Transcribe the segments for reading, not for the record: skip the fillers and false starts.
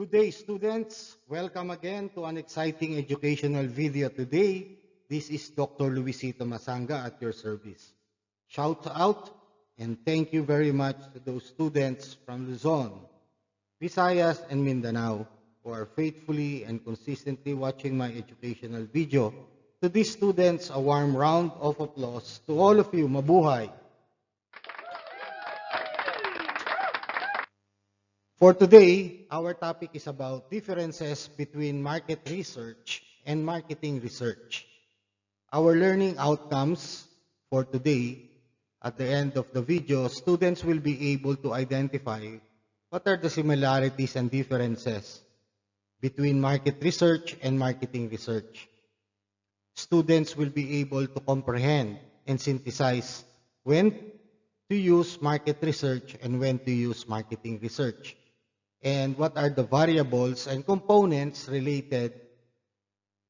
Good day, students. Welcome again to an exciting educational video today. This is Dr. Luisito Masanga at your service. Shout out and thank you very much to those students from Luzon, Visayas, and Mindanao who are faithfully and consistently watching my educational video. To these students, a warm round of applause. To all of you, mabuhay! For today, our topic is about differences between market research and marketing research. Our learning outcomes for today, at the end of the video, students will be able to identify what are the similarities and differences between market research and marketing research. Students will be able to comprehend and synthesize when to use market research and when to use marketing research, and what are the variables and components related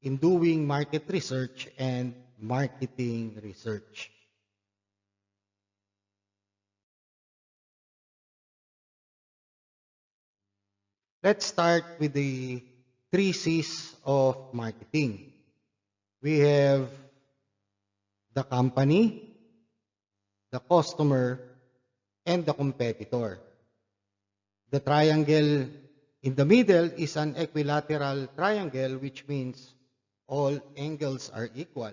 in doing market research and marketing research. Let's start with the 3 C's of marketing. We have the company, the customer, and the competitor. The triangle in the middle is an equilateral triangle, which means all angles are equal.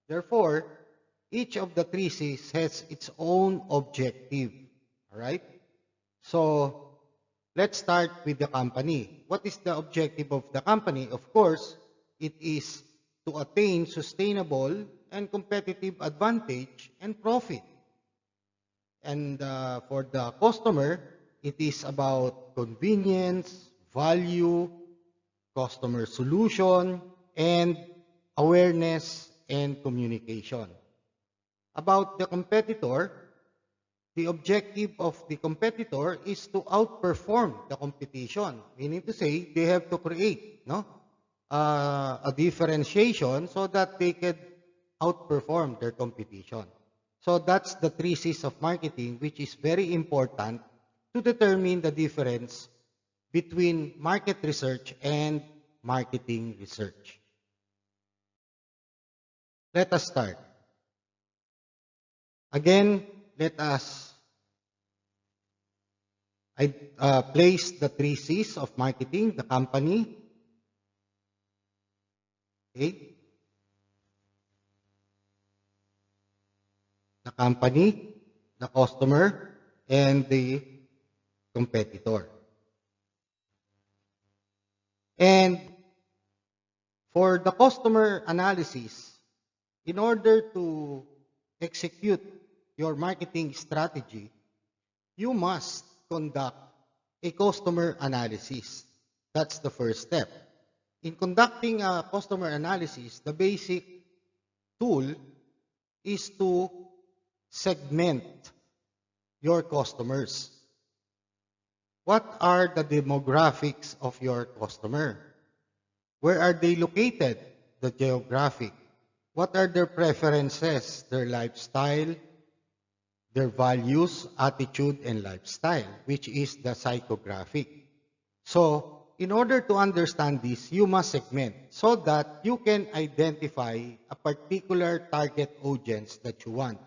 Therefore, each of the 3 C's has its own objective. All right? So, let's start with the company. What is the objective of the company? Of course, it is to attain sustainable and competitive advantage and profit. And for the customer, it is about convenience, value, customer solution, and awareness and communication. About the competitor, the objective of the competitor is to outperform the competition, meaning to say they have to create a differentiation so that they can outperform their competition. So that's the 3 C's of marketing, which is very important to determine the difference between market research and marketing research. Let us start. Again, let us place the 3 C's of marketing: the company, okay, the company, the customer, and the competitor. And for the customer analysis, in order to execute your marketing strategy, you must conduct a customer analysis. That's the first step. In conducting a customer analysis, the basic tool is to segment your customers. What are the demographics of your customer? Where are they located? The geographic. What are their preferences, their lifestyle, their values, attitude, and lifestyle, which is the psychographic. So, in order to understand this, you must segment so that you can identify a particular target audience that you want.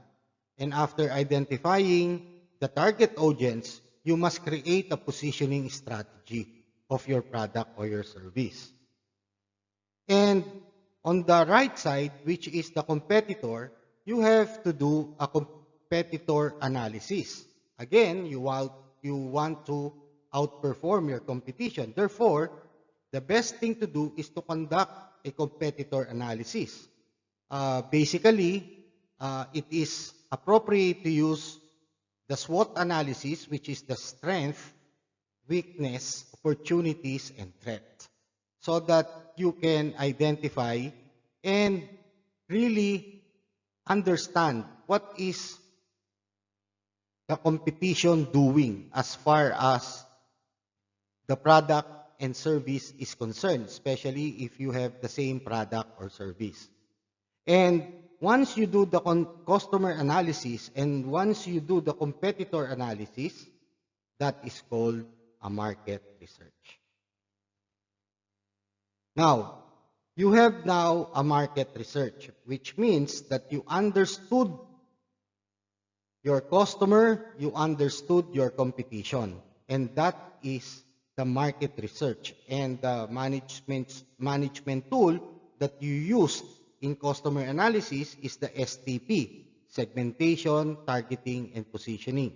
And after identifying the target audience, you must create a positioning strategy of your product or your service. And on the right side, which is the competitor, you have to do a competitor analysis. Again, you want to outperform your competition. Therefore, the best thing to do is to conduct a competitor analysis. Basically, it is appropriate to use the SWOT analysis, which is the strength, weakness, opportunities, and threat, so that you can identify and really understand what is the competition doing as far as the product and service is concerned, especially if you have the same product or service. And once you do the customer analysis and once you do the competitor analysis, that is called a market research. Now, you have now a market research, which means that you understood your customer, you understood your competition, and that is the market research and the management tool that you use in customer analysis is the STP, segmentation, targeting, and positioning.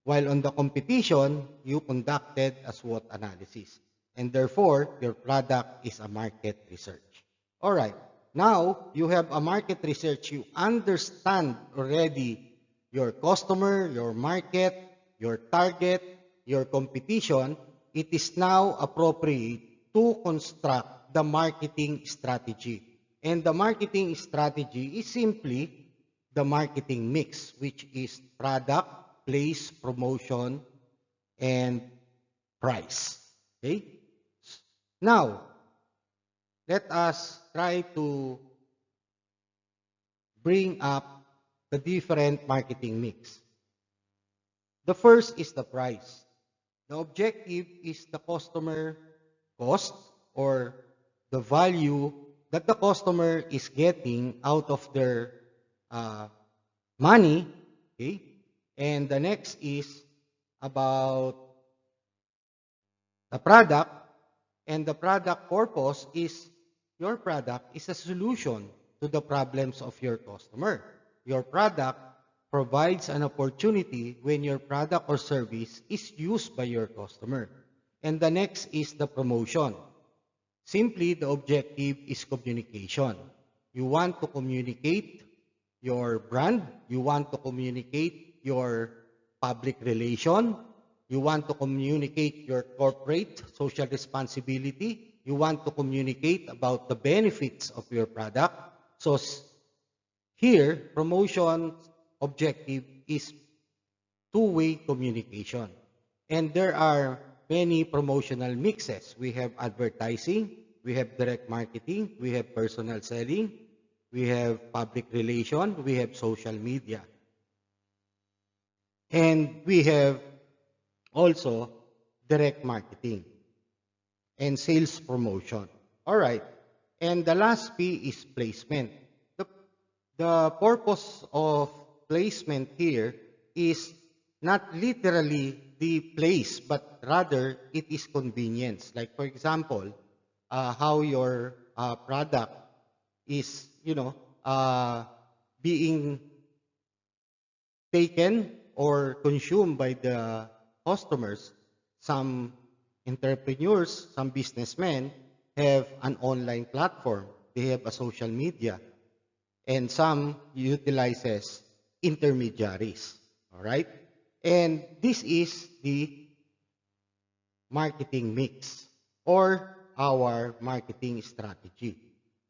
While on the competition, you conducted a SWOT analysis, and therefore your product is a market research. All right, now you have a market research, you understand already your customer, your market, your target, your competition. It is now appropriate to construct the marketing strategy. And the marketing strategy is simply the marketing mix, which is product, place, promotion, and price. Okay? Now, let us try to bring up the different marketing mix. The first is the price. The objective is the customer cost or the value that the customer is getting out of their money. Okay? And the next is about the product, and the product purpose is your product is a solution to the problems of your customer. Your product provides an opportunity when your product or service is used by your customer. And the next is the promotion. Simply, the objective is communication. You want to communicate your brand, you want to communicate your public relation, you want to communicate your corporate social responsibility, you want to communicate about the benefits of your product. So here, promotion objective is two-way communication. And there are many promotional mixes. We have advertising, we have direct marketing, we have personal selling, we have public relation, we have social media. And we have also direct marketing and sales promotion. All right. And the last P is placement. The purpose of placement here is not literally the place, but rather it is convenience. Like for example, how your product is, being taken or consumed by the customers. Some entrepreneurs, some businessmen have an online platform. They have a social media. And some utilizes intermediaries. All right? And this is the marketing mix or our marketing strategy.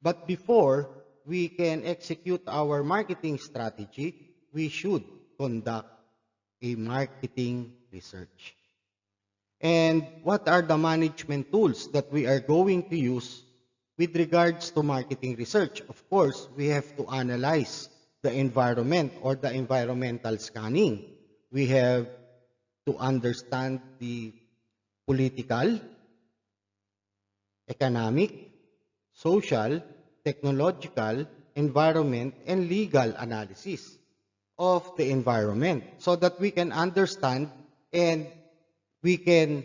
But before we can execute our marketing strategy, we should conduct a marketing research. And what are the management tools that we are going to use with regards to marketing research? Of course, we have to analyze the environment or the environmental scanning. We have to understand the political, economic, social, technological, environment, and legal analysis of the environment so that we can understand and we can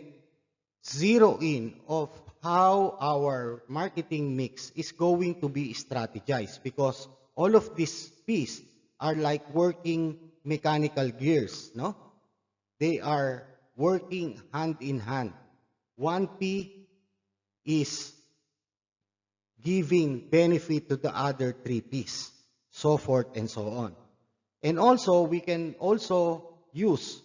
zero in of how our marketing mix is going to be strategized, because all of these pieces are like working mechanical gears, no? They are working hand in hand. One P is giving benefit to the other three P's, so forth and so on. And also, we can also use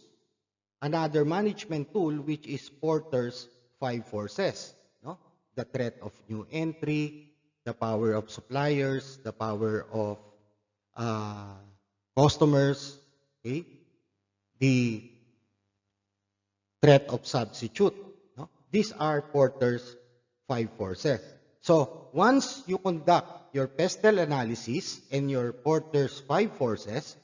another management tool, which is Porter's 5 forces. No? The threat of new entry, the power of suppliers, the power of customers, okay? The threat of substitute. No? These are Porter's 5 forces. So once you conduct your pestle analysis and your Porter's 5 forces,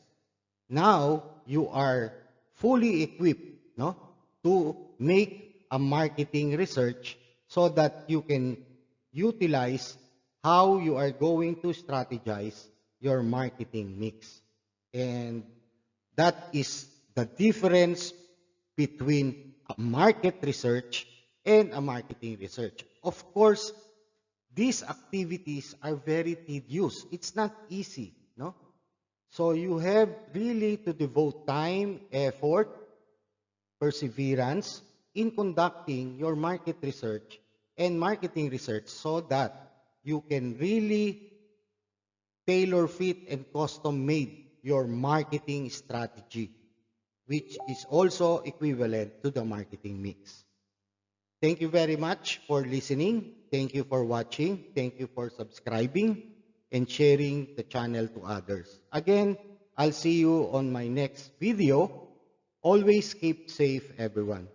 now you are fully equipped, no, to make a marketing research so that you can utilize how you are going to strategize your marketing mix. And that is the difference between a market research and a marketing research. Of course, these activities are very tedious. It's not easy, no? So you have really to devote time, effort, perseverance in conducting your market research and marketing research so that you can really tailor fit and custom made your marketing strategy, which is also equivalent to the marketing mix. Thank you very much for listening. Thank you for watching. Thank you for subscribing and sharing the channel to others. Again, I'll see you on my next video. Always keep safe, everyone.